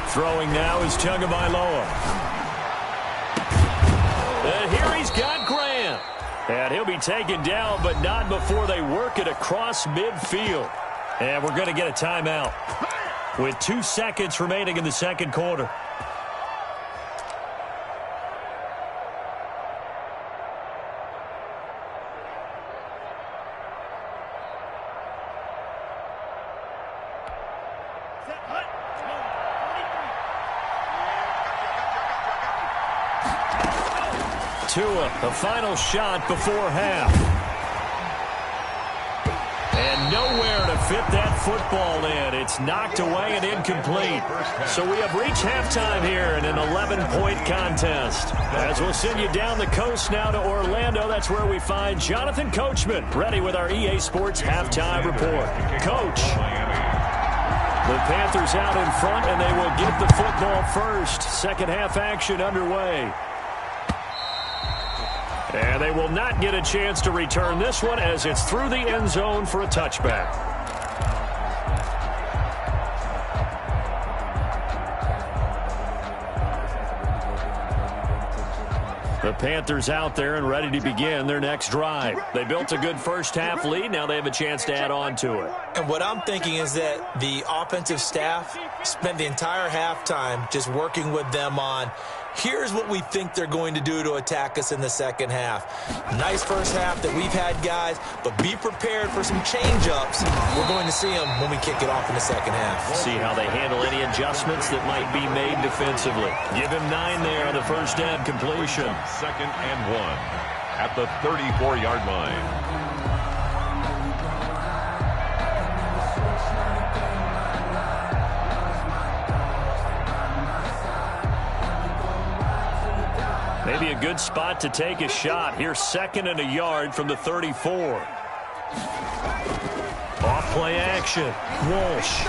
Throwing now is Tagovailoa. And here he's got Grant. And he'll be taken down, but not before they work it across midfield. And we're going to get a timeout with 2 seconds remaining in the second quarter. Tua, the final shot before half. And nowhere to fit that football in. It's knocked away and incomplete. So we have reached halftime here in an 11-point contest. As we'll send you down the coast now to Orlando, that's where we find Jonathan Coachman, ready with our EA Sports halftime report. Coach. The Panthers out in front, and they will get the football first. Second half action underway. And they will not get a chance to return this one as it's through the end zone for a touchback. The Panthers out there and ready to begin their next drive. They built a good first half lead. Now they have a chance to add on to it. And what I'm thinking is that the offensive staff spent the entire halftime just working with them on here's what we think they're going to do to attack us in the second half. Nice first half that we've had, guys, but be prepared for some change-ups. We're going to see them when we kick it off in the second half. See how they handle any adjustments that might be made defensively. Give him 9 there on the first down completion. 2nd and 1 at the 34-yard line. Maybe a good spot to take a shot. Here's 2nd and a yard from the 34. Off play action. Walsh.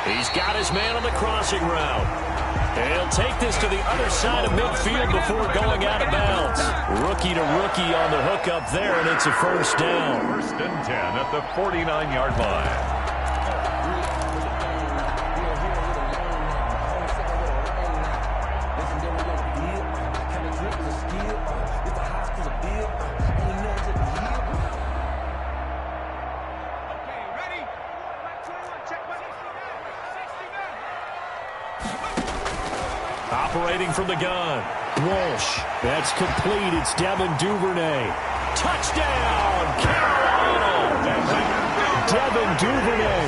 He's got his man on the crossing route. And he'll take this to the other side of midfield before going out of bounds. Rookie to rookie on the hook up there, and it's a first down. 1st and 10 at the 49-yard line. Operating from the gun. Walsh. That's complete. It's Devin Duvernay. Touchdown, Carolina. Devin Duvernay.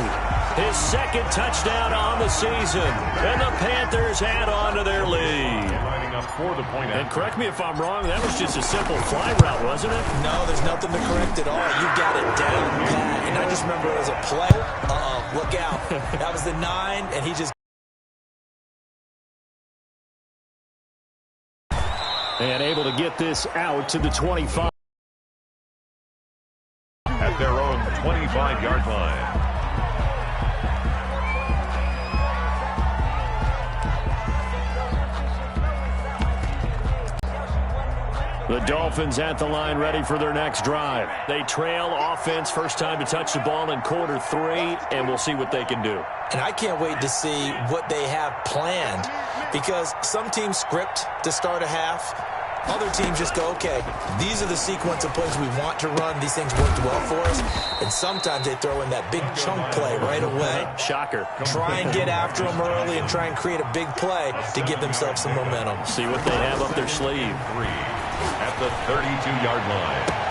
His 2nd touchdown on the season. And the Panthers add on to their lead. And correct me if I'm wrong, that was just a simple fly route, wasn't it? No, there's nothing to correct at all. You got it down pat. And I just remember it as a play. Look out. That was the 9, and he just... And able to get this out to the 25. At their own 25-yard line. The Dolphins at the line ready for their next drive. They trail offense, first time to touch the ball in quarter 3, and we'll see what they can do. And I can't wait to see what they have planned, because some teams script to start a half. Other teams just go, okay, these are the sequence of plays we want to run. These things worked well for us. And sometimes they throw in that big chunk play right away. Shocker. Try and get after them early and try and create a big play to give themselves some momentum. See what they have up their sleeve. 3 at the 32-yard line.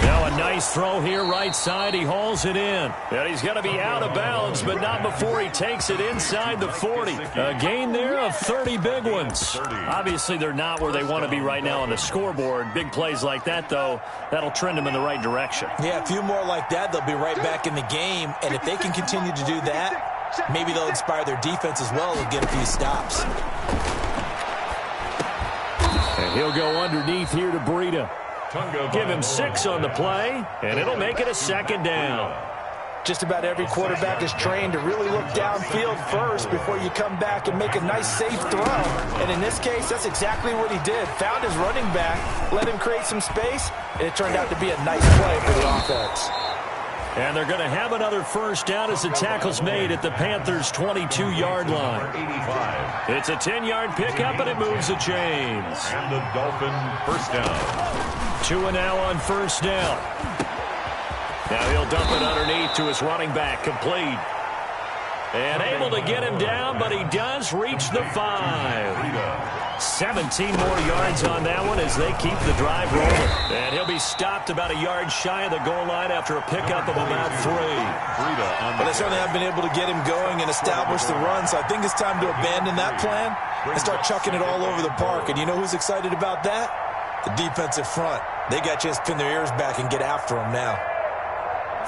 Now a nice throw here right side. He hauls it in. And he's going to be out of bounds, but not before he takes it inside the 40. A gain there of 30 big ones. Obviously, they're not where they want to be right now on the scoreboard. Big plays like that, though, that'll trend them in the right direction. Yeah, a few more like that, they'll be right back in the game. And if they can continue to do that, maybe they'll inspire their defense as well and get a few stops. And he'll go underneath here to Breida. Give him 6 on the play, and it'll make it a 2nd down. Just about every quarterback is trained to really look downfield first before you come back and make a nice, safe throw. And in this case, that's exactly what he did. Found his running back, let him create some space, and it turned out to be a nice play for the offense. And they're going to have another first down as the tackle's made at the Panthers' 22-yard line. It's a 10-yard pickup, and it moves the chains. And the Dolphin first down. 2 and now on first down. Now he'll dump it underneath to his running back, complete. And able to get him down, but he does reach the 5. 17 more yards on that one as they keep the drive rolling. And he'll be stopped about a yard shy of the goal line after a pickup of about 3. But they certainly have been able to get him going and establish the run, so I think it's time to abandon that plan and start chucking it all over the park. And you know who's excited about that? The defensive front. They got a chance to pin their ears back and get after him now.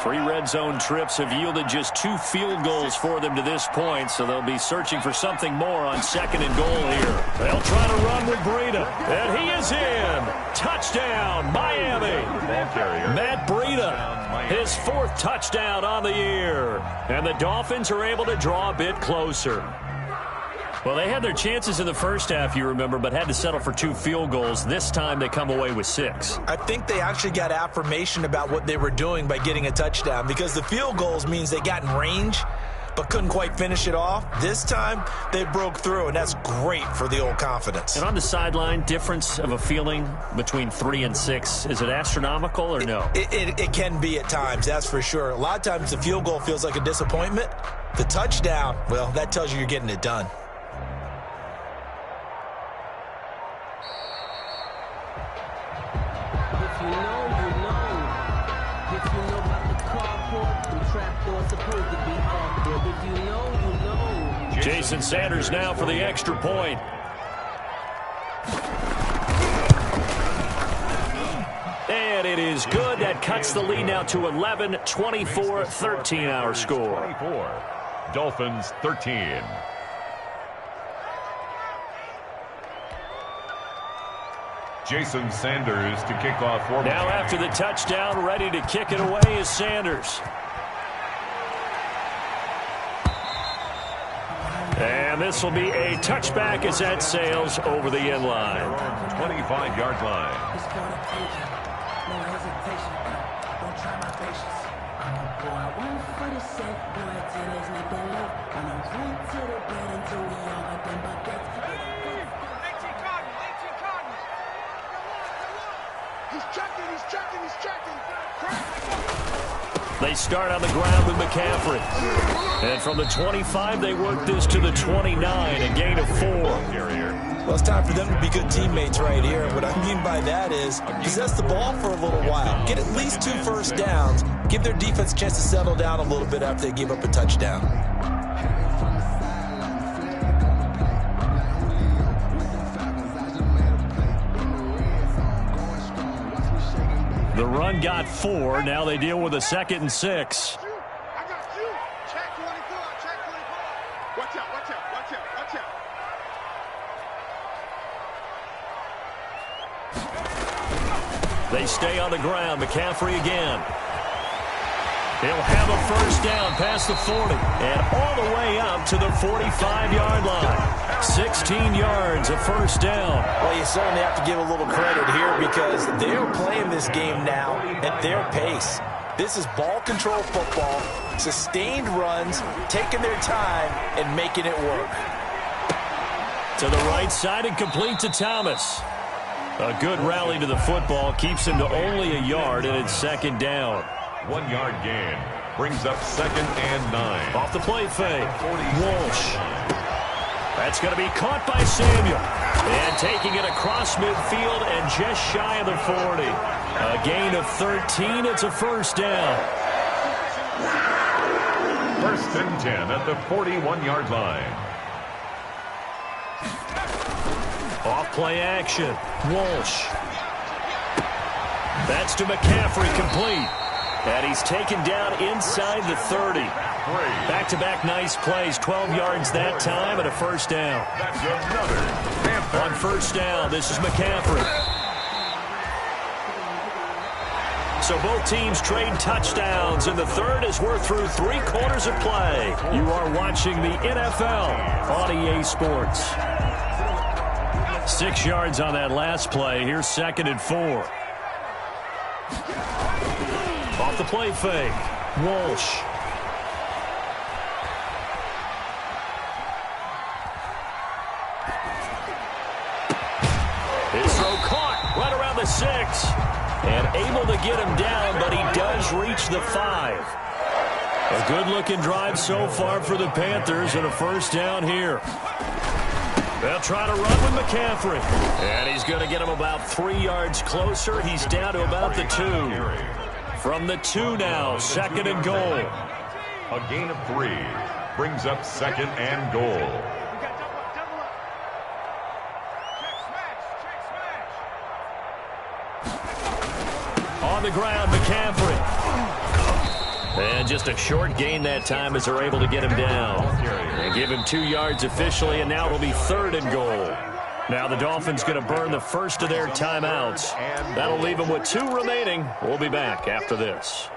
3 red zone trips have yielded just 2 field goals for them to this point, so they'll be searching for something more on 2nd and goal here. They'll try to run with Breida, and he is in. Touchdown, Miami. Matt Breida, his 4th touchdown on the year. And the Dolphins are able to draw a bit closer. Well, they had their chances in the first half, you remember, but had to settle for 2 field goals. This time they come away with 6. I think they actually got affirmation about what they were doing by getting a touchdown, because the field goals means they got in range but couldn't quite finish it off. This time they broke through, and that's great for the old confidence. And on the sideline, difference of a feeling between 3 and 6, is it astronomical or no? It can be at times, that's for sure. A lot of times the field goal feels like a disappointment. The touchdown, well, that tells you you're getting it done. Jason Sanders now for the extra point. And it is good. That cuts the lead now to 11, 24-13 our score. 24. Dolphins 13. Jason Sanders to kick off for now after the touchdown, ready to kick it away is Sanders. And this will be a touchback as that sails over the end line. 25-yard line. They start on the ground with McCaffrey. And from the 25, they work this to the 29, a gain of 4. Well, it's time for them to be good teammates right here. What I mean by that is possess the ball for a little while. Get at least 2 first downs. Give their defense a chance to settle down a little bit after they give up a touchdown. The run got 4. Now they deal with a 2nd and 6. They stay on the ground. McCaffrey again. He'll have a first down past the 40 and all the way up to the 45-yard line. 16 yards, a first down. Well, you certainly have to give a little credit here because they're playing this game now at their pace. This is ball control football, sustained runs, taking their time and making it work. To the right side and complete to Thomas. A good rally to the football keeps him to only a yard, and it's 2nd down. 1-yard gain brings up 2nd and 9. Off the play fake. Walsh. That's going to be caught by Samuel. And taking it across midfield and just shy of the 40. A gain of 13. It's a first down. 1st and 10 at the 41-yard line. Off play action. Walsh. That's to McCaffrey, complete. And he's taken down inside the 30. Back-to-back nice plays. 12 yards that time and a first down. That's another. On first down, this is McCaffrey. So both teams trade touchdowns, and the third as we're through 3 quarters of play. You are watching the NFL on EA Sports. 6 yards on that last play. Here's 2nd and 4. Off the play fake. Walsh. His throw caught right around the 6. And able to get him down, but he does reach the 5. A good-looking drive so far for the Panthers, and a first down here. They'll try to run with McCaffrey. And he's going to get him about 3 yards closer. He's down to about the 2. From the 2 now, 2nd and goal. A gain of 3 brings up 2nd and goal. On the ground, McCaffrey. And just a short gain that time as they're able to get him down. And give him 2 yards officially, and now it'll be 3rd and goal. Now the Dolphins going to burn the first of their timeouts. That'll leave them with 2 remaining. We'll be back after this.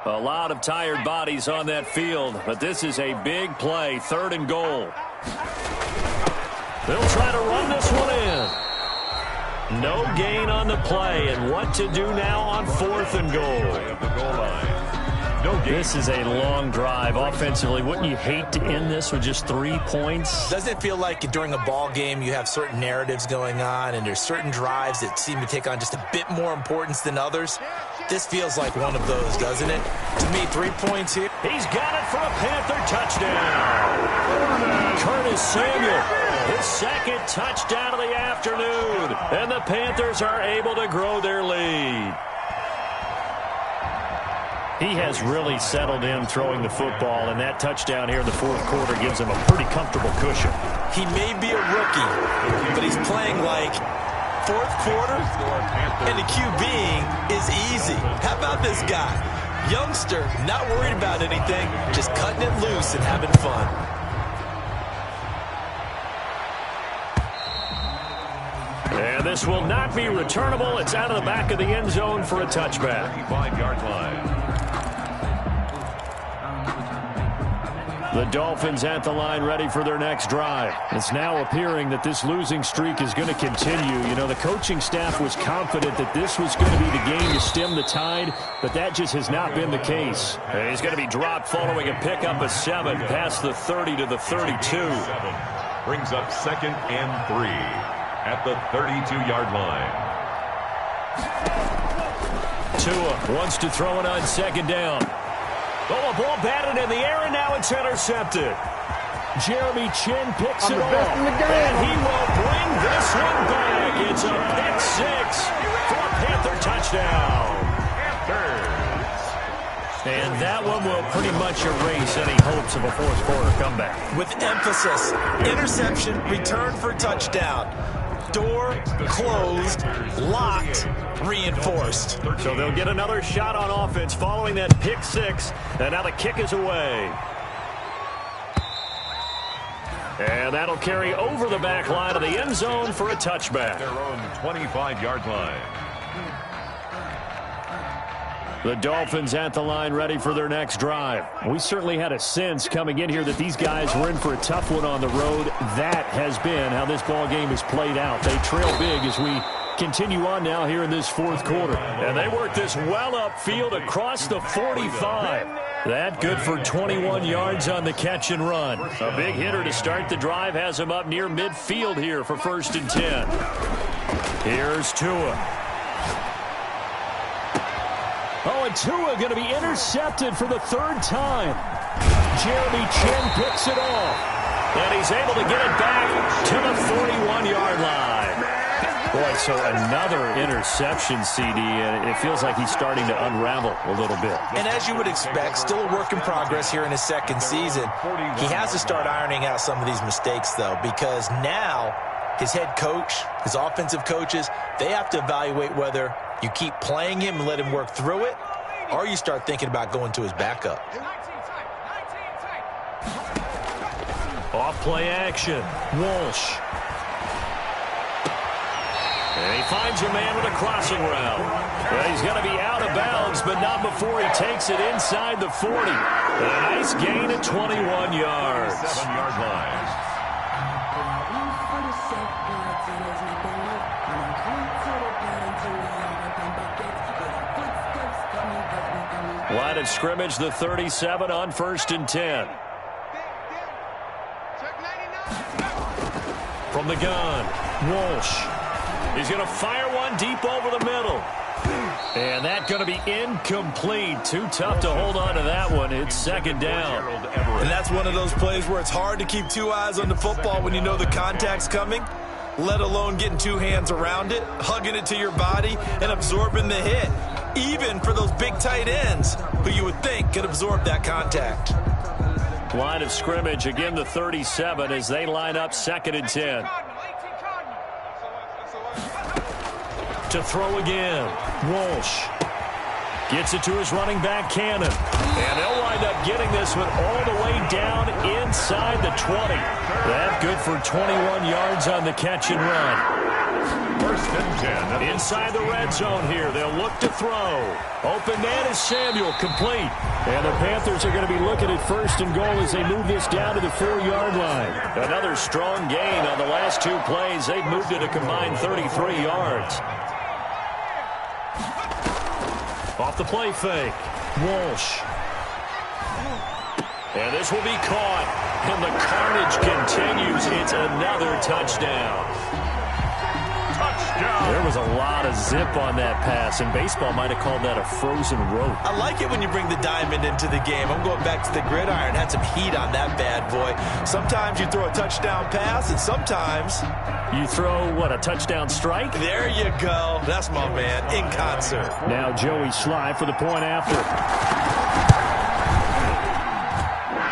A lot of tired bodies on that field, but this is a big play, 3rd and goal. They'll try to run this one in. No gain on the play, and what to do now on 4th and goal. This is a long drive offensively. Wouldn't you hate to end this with just 3 points? Doesn't it feel like during a ball game you have certain narratives going on and there's certain drives that seem to take on just a bit more importance than others? This feels like one of those, doesn't it? To me, 3 points here. He's got it for a Panther touchdown. Curtis Samuel, his 2nd touchdown of the afternoon. And the Panthers are able to grow their lead. He has really settled in throwing the football, and that touchdown here in the 4th quarter gives him a pretty comfortable cushion. He may be a rookie, but he's playing like 4th quarter, and the QBing is easy. How about this guy? Youngster, not worried about anything, just cutting it loose and having fun. And this will not be returnable. It's out of the back of the end zone for a touchback. 35-yard line. The Dolphins at the line ready for their next drive. It's now appearing that this losing streak is going to continue. You know, the coaching staff was confident that this was going to be the game to stem the tide, but that just has not been the case. And he's going to be dropped following a pickup of 7 past the 30 to the 32. Brings up 2nd and 3 at the 32-yard line. Tua wants to throw it on 2nd down. Oh, a ball batted in the air, and now it's intercepted. Jeremy Chin picks it off, and he will bring this one back. It's a pick-6 for a Panther touchdown. And that one will pretty much erase any hopes of a 4th quarter comeback. With emphasis, interception, return for touchdown. Door closed, locked, reinforced. So they'll get another shot on offense following that pick-6, and now the kick is away. And that'll carry over the back line of the end zone for a touchback. Their own 25-yard line. The Dolphins at the line ready for their next drive. We certainly had a sense coming in here that these guys were in for a tough one on the road. That has been how this ball game has played out. They trail big as we continue on now here in this 4th quarter. And they work this well upfield across the 45. That good for 21 yards on the catch and run. A big hitter to start the drive has him up near midfield here for 1st and 10. Here's Tua. Oh, and Tua going to be intercepted for the 3rd time. Jeremy Chin picks it off. And he's able to get it back to the 41-yard line. Boy, so another interception, CD, and it feels like he's starting to unravel a little bit. And as you would expect, still a work in progress here in his 2nd season. He has to start ironing out some of these mistakes, though, because now his head coach, his offensive coaches, they have to evaluate whether you keep playing him and let him work through it, or you start thinking about going to his backup. Off play action. Walsh. And he finds a man with a crossing route. Well, he's going to be out of bounds, but not before he takes it inside the 40. And a nice gain at 21 yards. 7-yard line. Line of scrimmage, the 37 on 1st and 10. From the gun, Walsh. He's going to fire one deep over the middle. And that's going to be incomplete. Too tough to hold on to that one. It's 2nd down. And that's one of those plays where it's hard to keep 2 eyes on the football when you know the contact's coming, let alone getting 2 hands around it, hugging it to your body, and absorbing the hit. Even for those big tight ends who you would think could absorb that contact. Line of scrimmage, again the 37 as they line up 2nd and 10. To throw again, Walsh. Gets it to his running back, Cannon. And they'll wind up getting this one all the way down inside the 20. That's good for 21 yards on the catch and run. 1st and 10. Inside the red zone here. They'll look to throw. Open man is Samuel, complete. And the Panthers are going to be looking at 1st and goal as they move this down to the 4-yard line. Another strong gain on the last 2 plays. They've moved it a combined 33 yards. Off the play fake, Walsh. And this will be caught. And the carnage continues. It's another touchdown. There was a lot of zip on that pass, and baseball might have called that a frozen rope. I like it when you bring the diamond into the game. I'm going back to the gridiron. Had some heat on that bad boy. Sometimes you throw a touchdown pass, and sometimes you throw, what, a touchdown strike? There you go. That's my man, in concert. Now Joey Sly for the point after.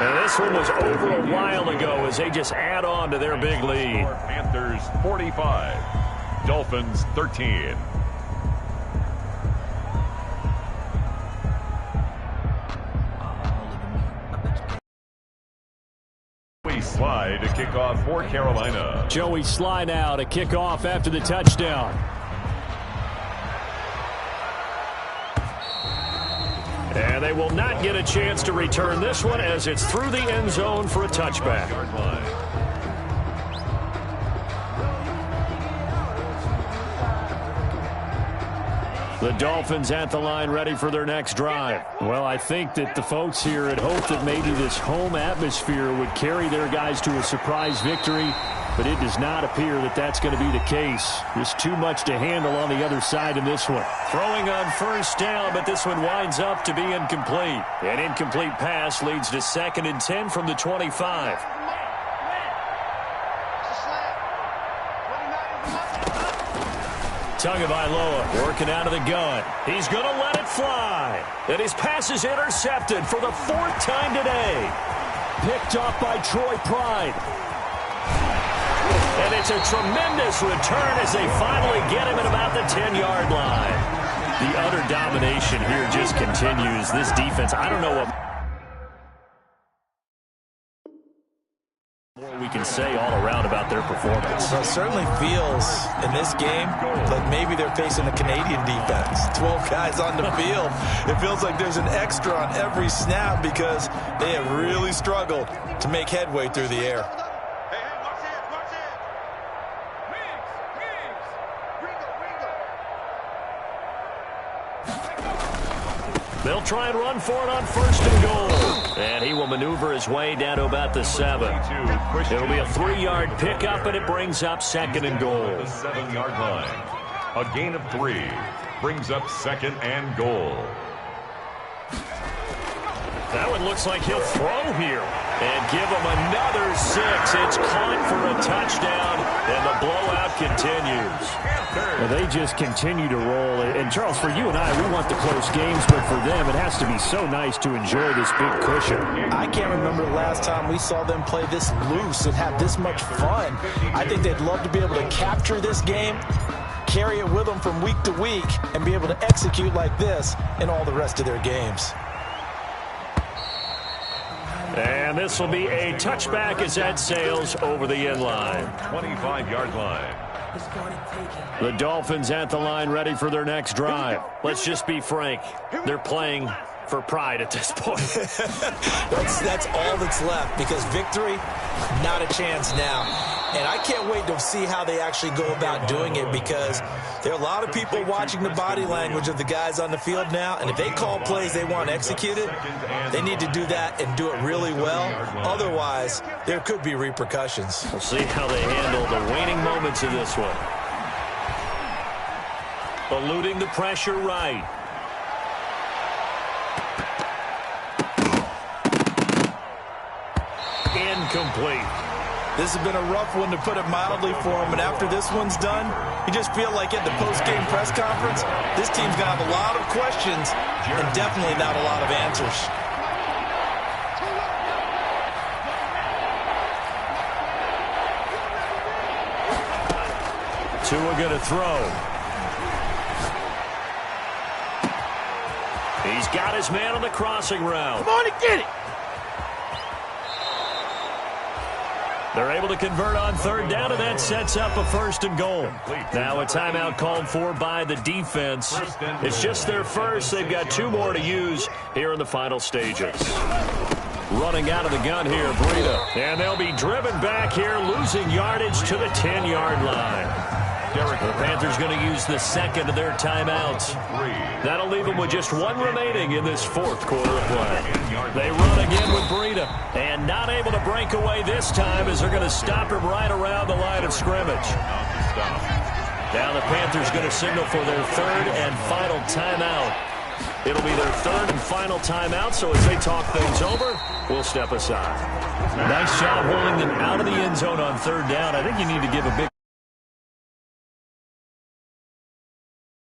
And this one was over a while ago as they just add on to their big lead. Panthers 45. Dolphins 13. Joey Sly to kick off for Carolina. Joey Sly now to kick off after the touchdown. And they will not get a chance to return this one as it's through the end zone for a touchback. The Dolphins at the line ready for their next drive. Well, I think that the folks here had hoped that maybe this home atmosphere would carry their guys to a surprise victory, but it does not appear that that's going to be the case. There's too much to handle on the other side in this one. Throwing on 1st down, but this one winds up to be incomplete. An incomplete pass leads to 2nd and 10 from the 25. Tagovailoa working out of the gun. He's going to let it fly. And his pass is intercepted for the 4th time today. Picked off by Troy Pride. And it's a tremendous return as they finally get him at about the 10-yard line. The utter domination here just continues. This defense, I don't know what more we can say all around about their performance. Well, it certainly feels in this game like maybe they're facing a Canadian defense. 12 guys on the field. It feels like there's an extra on every snap because they have really struggled to make headway through the air. They'll try and run for it on 1st and goal. And he will maneuver his way down to about the 7. It'll be a 3-yard pickup, and it brings up 2nd and goal. The 7-yard line. A gain of 3 brings up 2nd and goal. That one looks like he'll throw here and give him another 6. It's caught for a touchdown, and the blowout continues. Well, they just continue to roll. And, Charles, for you and I, we want the close games, but for them, it has to be so nice to enjoy this big cushion. I can't remember the last time we saw them play this loose and have this much fun. I think they'd love to be able to capture this game carry it with them from week to week and be able to execute like this in all the rest of their games. And this will be a touchback as that sails over the end line. 25-yard line. The Dolphins at the line ready for their next drive. Let's just be frank. They're playing for pride at this point. That's all that's left, because victory, not a chance now. And I can't wait to see how they actually go about doing it, because there are a lot of people watching the body language of the guys on the field now, and if they call plays they want executed, they need to do that and do it really well. Otherwise, there could be repercussions. We'll see how they handle the waning moments of this one. Eluding the pressure right. Incomplete. This has been a rough one, to put it mildly, for him. And after this one's done, you just feel like at the post-game press conference, this team's going to have a lot of questions and definitely not a lot of answers. Tua going to throw. He's got his man on the crossing route. Come on and get it. They're able to convert on third down, and that sets up a 1st and goal. Now a timeout called for by the defense. It's just their first. They've got 2 more to use here in the final stages. Running out of the gun here, Breida. And they'll be driven back here, losing yardage to the 10-yard line. The Panthers going to use the second of their timeouts. That'll leave them with just 1 remaining in this 4th quarter of play. They run again with Breida, and not able to break away this time, as they're going to stop him right around the line of scrimmage. Now the Panthers going to signal for their 3rd and final timeout. It'll be their 3rd and final timeout, so as they talk things over, we'll step aside. Nice job holding them out of the end zone on 3rd down. I think you need to give a big